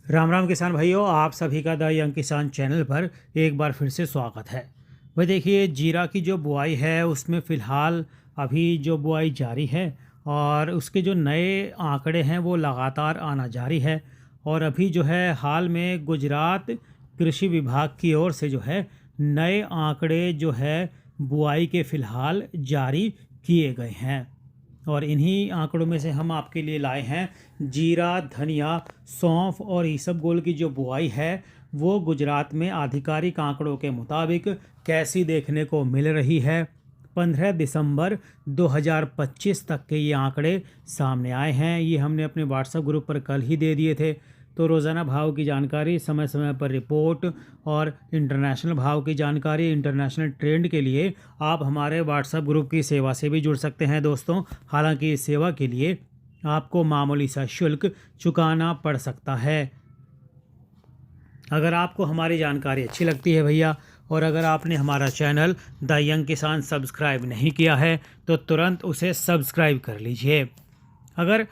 राम राम किसान भाइयों, आप सभी का द यंग किसान चैनल पर एक बार फिर से स्वागत है। भाई देखिए, जीरा की जो बुआई है उसमें फ़िलहाल अभी जो बुआई जारी है और उसके जो नए आंकड़े हैं वो लगातार आना जारी है। और अभी जो है हाल में गुजरात कृषि विभाग की ओर से जो है नए आंकड़े जो है बुआई के फ़िलहाल जारी किए गए हैं। और इन्हीं आंकड़ों में से हम आपके लिए लाए हैं जीरा, धनिया, सौंफ और इसबगोल की जो बुआई है वो गुजरात में आधिकारिक आंकड़ों के मुताबिक कैसी देखने को मिल रही है। 15 दिसंबर 2025 तक के ये आंकड़े सामने आए हैं। ये हमने अपने व्हाट्सएप ग्रुप पर कल ही दे दिए थे। तो रोज़ाना भाव की जानकारी, समय समय पर रिपोर्ट और इंटरनेशनल भाव की जानकारी, इंटरनेशनल ट्रेंड के लिए आप हमारे व्हाट्सएप ग्रुप की सेवा से भी जुड़ सकते हैं दोस्तों। हालांकि इस सेवा के लिए आपको मामूली सा शुल्क चुकाना पड़ सकता है। अगर आपको हमारी जानकारी अच्छी लगती है भैया, और अगर आपने हमारा चैनल द यंग किसान सब्सक्राइब नहीं किया है तो तुरंत उसे सब्सक्राइब कर लीजिए। अगर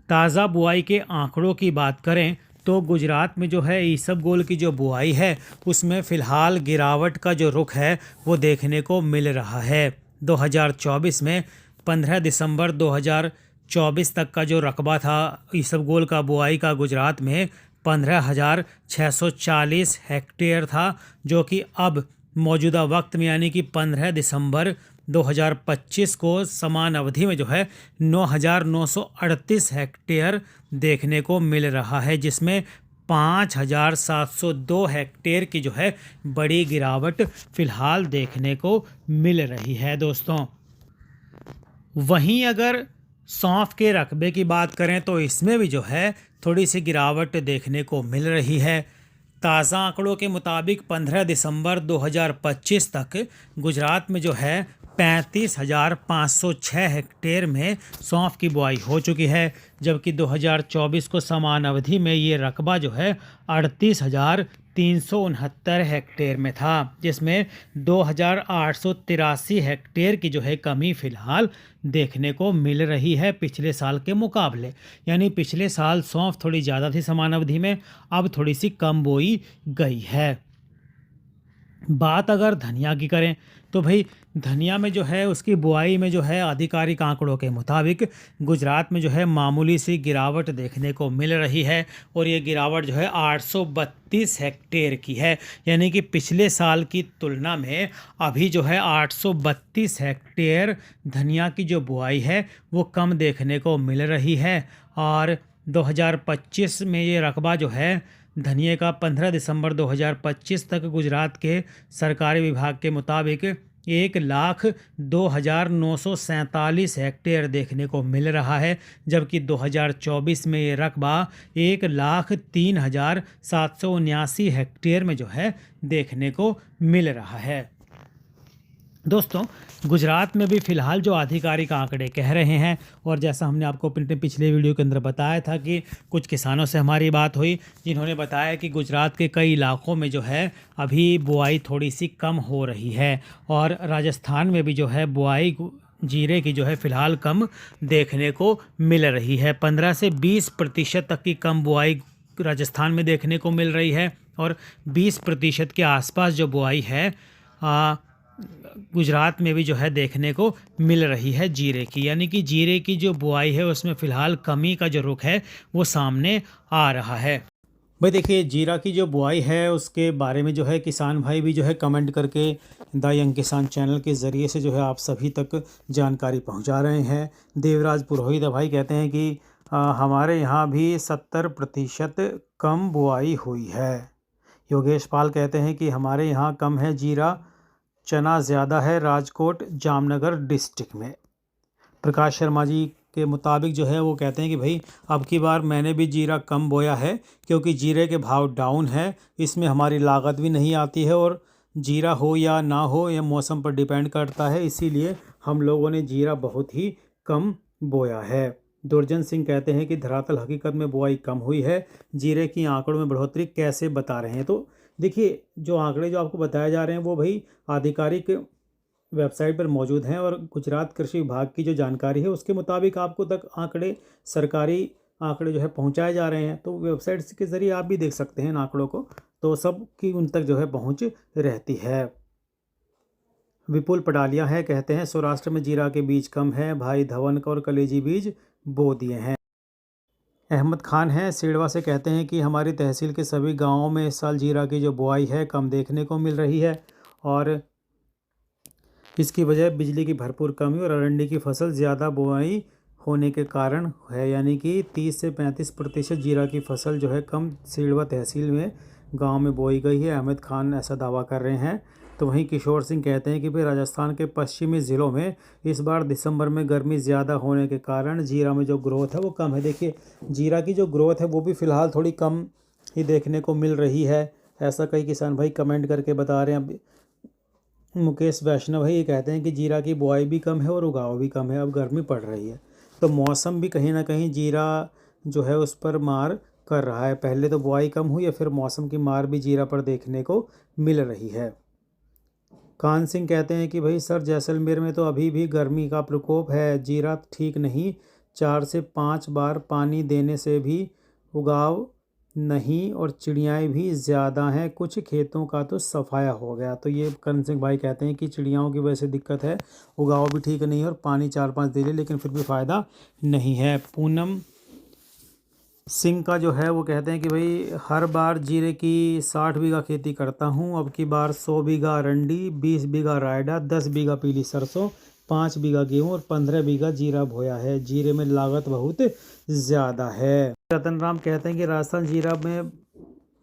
ताज़ा बुआई के आंकड़ों की बात करें तो गुजरात में जो है इसबगोल की जो बुआई है उसमें फ़िलहाल गिरावट का जो रुख है वो देखने को मिल रहा है। 2024 में 15 दिसंबर 2024 तक का जो रकबा था इसबगोल का बुआई का गुजरात में 15,640 हेक्टेयर था, जो कि अब मौजूदा वक्त में यानी कि 15 दिसंबर 2025 को समान अवधि में जो है 9,938 हेक्टेयर देखने को मिल रहा है, जिसमें 5,702 हेक्टेयर की जो है बड़ी गिरावट फिलहाल देखने को मिल रही है दोस्तों। वहीं अगर सौंफ के रकबे की बात करें तो इसमें भी जो है थोड़ी सी गिरावट देखने को मिल रही है। ताज़ा आंकड़ों के मुताबिक 15 दिसंबर 2025 तक गुजरात में जो है 35,506 हेक्टेयर में सौंफ की बुआई हो चुकी है, जबकि 2024 को समान अवधि में ये रकबा जो है 38,369 हेक्टेयर में था, जिसमें 2,883 हेक्टेयर की जो है कमी फिलहाल देखने को मिल रही है पिछले साल के मुकाबले। यानी पिछले साल सौंफ थोड़ी ज़्यादा थी समान अवधि में, अब थोड़ी सी कम बोई गई है। बात अगर धनिया की करें तो भाई धनिया में जो है उसकी बुआई में जो है आधिकारिक आंकड़ों के मुताबिक गुजरात में जो है मामूली सी गिरावट देखने को मिल रही है, और ये गिरावट जो है 832 हेक्टेयर की है। यानी कि पिछले साल की तुलना में अभी जो है 832 हेक्टेयर धनिया की जो बुआई है वो कम देखने को मिल रही है। और 2025 में ये रकबा जो है धनिये का 15 दिसंबर 2025 तक गुजरात के सरकारी विभाग के मुताबिक 1,02,947 हेक्टेयर देखने को मिल रहा है, जबकि 2024 में ये रकबा 1,03,779 हेक्टेयर में जो है देखने को मिल रहा है। दोस्तों, गुजरात में भी फ़िलहाल जो आधिकारिक आंकड़े कह रहे हैं, और जैसा हमने आपको अपने पिछले वीडियो के अंदर बताया था कि कुछ किसानों से हमारी बात हुई जिन्होंने बताया कि गुजरात के कई इलाकों में जो है अभी बुआई थोड़ी सी कम हो रही है, और राजस्थान में भी जो है बुआई जीरे की जो है फ़िलहाल कम देखने को मिल रही है। 15 से 20% तक की कम बुआई राजस्थान में देखने को मिल रही है, और 20% के आसपास जो बुआई है गुजरात में भी जो है देखने को मिल रही है जीरे की। यानी कि जीरे की जो बुआई है उसमें फ़िलहाल कमी का जो रुख है वो सामने आ रहा है। भाई देखिए, जीरा की जो बुआई है उसके बारे में जो है किसान भाई भी जो है कमेंट करके द यंग किसान चैनल के ज़रिए से जो है आप सभी तक जानकारी पहुंचा रहे हैं। देवराज पुरोहित भाई कहते हैं कि हमारे यहाँ भी 70% कम बुआई हुई है। योगेश पाल कहते हैं कि हमारे यहाँ कम है जीरा, चना ज़्यादा है राजकोट जामनगर डिस्ट्रिक्ट में। प्रकाश शर्मा जी के मुताबिक जो है वो कहते हैं कि भाई अब की बार मैंने भी जीरा कम बोया है, क्योंकि जीरे के भाव डाउन है, इसमें हमारी लागत भी नहीं आती है, और जीरा हो या ना हो यह मौसम पर डिपेंड करता है, इसीलिए हम लोगों ने जीरा बहुत ही कम बोया है। दुर्जन सिंह कहते हैं कि धरातल हकीकत में बुआई कम हुई है, जीरे की आंकड़ों में बढ़ोतरी कैसे बता रहे हैं। तो देखिए, जो आंकड़े जो आपको बताए जा रहे हैं वो भाई आधिकारिक वेबसाइट पर मौजूद हैं, और गुजरात कृषि विभाग की जो जानकारी है उसके मुताबिक आपको तक आंकड़े सरकारी आंकड़े जो है पहुंचाए जा रहे हैं, तो वेबसाइट्स के ज़रिए आप भी देख सकते हैं इन आंकड़ों को, तो सब की उन तक जो है पहुंच रहती है। विपुल पडालिया है, कहते हैं सौराष्ट्र में जीरा के बीज कम है, भाई धवन और कलेजी बीज बो दिए हैं। अहमद खान है सिड़वा से, कहते हैं कि हमारी तहसील के सभी गांवों में इस साल जीरा की जो बुआई है कम देखने को मिल रही है और इसकी वजह बिजली की भरपूर कमी और अरंडी की फसल ज़्यादा बुआई होने के कारण है, यानी कि 30 से 35% जीरा की फसल जो है कम सिड़वा तहसील में गांव में बोई गई है। अहमद खान ऐसा दावा कर रहे हैं। तो वहीं किशोर सिंह कहते हैं कि भाई राजस्थान के पश्चिमी ज़िलों में इस बार दिसंबर में गर्मी ज़्यादा होने के कारण जीरा में जो ग्रोथ है वो कम है। देखिए जीरा की जो ग्रोथ है वो भी फ़िलहाल थोड़ी कम ही देखने को मिल रही है, ऐसा कई किसान भाई कमेंट करके बता रहे हैं। मुकेश वैष्णव है, ये कहते हैं कि जीरा की बुआई भी कम है और उगाव भी कम है, अब गर्मी पड़ रही है। तो मौसम भी कहीं ना कहीं जीरा जो है उस पर मार कर रहा है। पहले तो बुआई कम हुई है, फिर मौसम की मार भी जीरा पर देखने को मिल रही है। कान सिंह कहते हैं कि भाई सर जैसलमेर में तो अभी भी गर्मी का प्रकोप है, जीरा ठीक नहीं, 4 से 5 बार पानी देने से भी उगाव नहीं और चिड़ियाएँ भी ज़्यादा हैं, कुछ खेतों का तो सफाया हो गया। तो ये करण सिंह भाई कहते हैं कि चिड़ियाओं की वजह से दिक्कत है, उगाव भी ठीक नहीं है और पानी 4-5 दे ले लेकिन फिर भी फ़ायदा नहीं है। पूनम सिंह का जो है वो कहते हैं कि भाई हर बार जीरे की 60 बीघा खेती करता हूँ, अब की बार 100 बीघा अरंडी, 20 बीघा रायडा, 10 बीघा पीली सरसों, 5 बीघा गेहूँ और 15 बीघा जीरा बोया है। जीरे में लागत बहुत ज़्यादा है। रतन राम कहते हैं कि राजस्थान जीरा में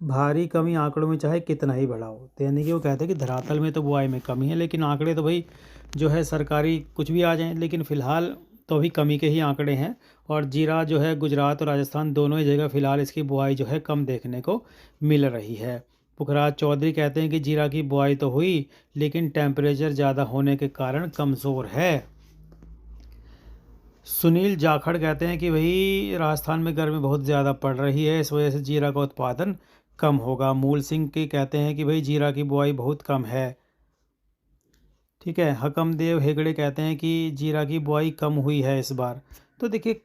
भारी कमी आंकड़ों में चाहे कितना ही बढ़ाओ, तो यानी कि वो कहते हैं कि धरातल में तो बुआई में कमी है, लेकिन आंकड़े तो भाई जो है सरकारी कुछ भी आ जाएं, लेकिन फ़िलहाल तो अभी कमी के ही आंकड़े हैं। और जीरा जो है गुजरात और राजस्थान दोनों ही जगह फ़िलहाल इसकी बुआई जो है कम देखने को मिल रही है। पुखराज चौधरी कहते हैं कि जीरा की बुआई तो हुई लेकिन टेम्परेचर ज़्यादा होने के कारण कमज़ोर है। सुनील जाखड़ कहते हैं कि भाई राजस्थान में गर्मी बहुत ज़्यादा पड़ रही है, इस वजह से जीरा का उत्पादन कम होगा। मूल सिंह के कहते हैं कि भाई जीरा की बुआई बहुत कम है। ठीक है। हकमदेव हेगड़े कहते हैं कि जीरा की बुआई कम हुई है इस बार। तो देखिए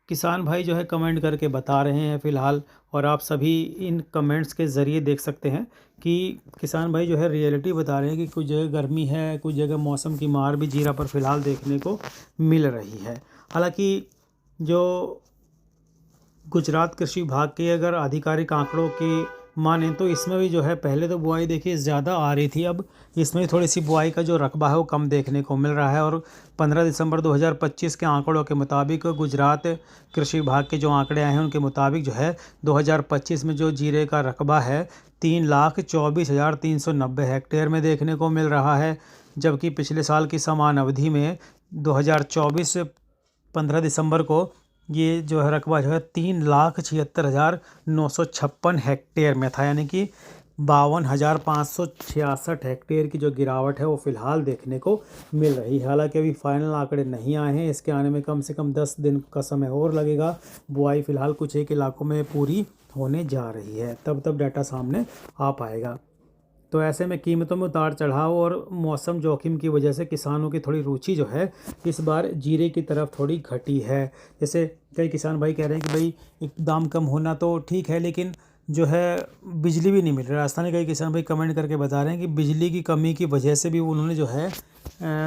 किसान भाई जो है कमेंट करके बता रहे हैं फ़िलहाल, और आप सभी इन कमेंट्स के ज़रिए देख सकते हैं कि किसान भाई जो है रियलिटी बता रहे हैं कि कुछ जगह गर्मी है, कुछ जगह मौसम की मार भी जीरा पर फ़िलहाल देखने को मिल रही है। हालांकि जो गुजरात कृषि विभाग के अगर आधिकारिक आंकड़ों की माने तो इसमें भी जो है पहले तो बुआई देखिए ज़्यादा आ रही थी, अब इसमें थोड़ी सी बुआई का जो रकबा है वो कम देखने को मिल रहा है। और 15 दिसंबर 2025 के आंकड़ों के मुताबिक गुजरात कृषि विभाग के जो आंकड़े आए हैं उनके मुताबिक जो है 2025 में जो जीरे का रकबा है 3,24,390 हेक्टेयर में देखने को मिल रहा है, जबकि पिछले साल की समान अवधि में 2024 15 दिसंबर को ये जो है रकबा जो है 3,76,956 हेक्टेयर में था, यानी कि 52,566 हेक्टेयर की जो गिरावट है वो फ़िलहाल देखने को मिल रही है। हालांकि अभी फाइनल आंकड़े नहीं आए हैं, इसके आने में कम से कम 10 दिन का समय और लगेगा। बुआई फ़िलहाल कुछ एक इलाकों में पूरी होने जा रही है, तब डाटा सामने आ पाएगा। तो ऐसे में कीमतों में उतार चढ़ाव और मौसम जोखिम की वजह से किसानों की थोड़ी रुचि जो है इस बार जीरे की तरफ थोड़ी घटी है। जैसे कई किसान भाई कह रहे हैं कि भाई दाम कम होना तो ठीक है, लेकिन जो है बिजली भी नहीं मिल रही। राजस्थान के कई किसान भाई कमेंट करके बता रहे हैं कि बिजली की कमी की वजह से भी उन्होंने जो है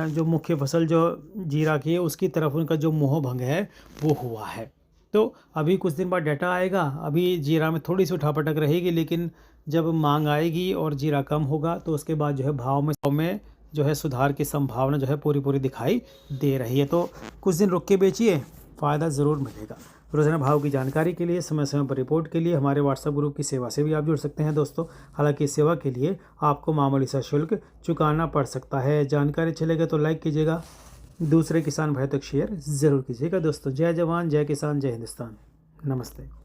जो मुख्य फसल जो जीरा की है उसकी तरफ उनका जो मोह भंग है वो हुआ है। तो अभी कुछ दिन बाद डाटा आएगा, अभी जीरा में थोड़ी सी उठापटक रहेगी, लेकिन जब मांग आएगी और जीरा कम होगा तो उसके बाद जो है भाव में जो है सुधार की संभावना जो है पूरी दिखाई दे रही है। तो कुछ दिन रुक के बेचिए, फ़ायदा ज़रूर मिलेगा। रोज़ाना भाव की जानकारी के लिए, समय समय पर रिपोर्ट के लिए हमारे व्हाट्सएप ग्रुप की सेवा से भी आप जुड़ सकते हैं दोस्तों। हालांकि इस सेवा के लिए आपको मामूली सा शुल्क चुकाना पड़ सकता है। जानकारी चलेगा तो लाइक कीजिएगा, दूसरे किसान भाई तक शेयर ज़रूर कीजिएगा दोस्तों। जय जवान, जय किसान, जय हिंदुस्तान। नमस्ते।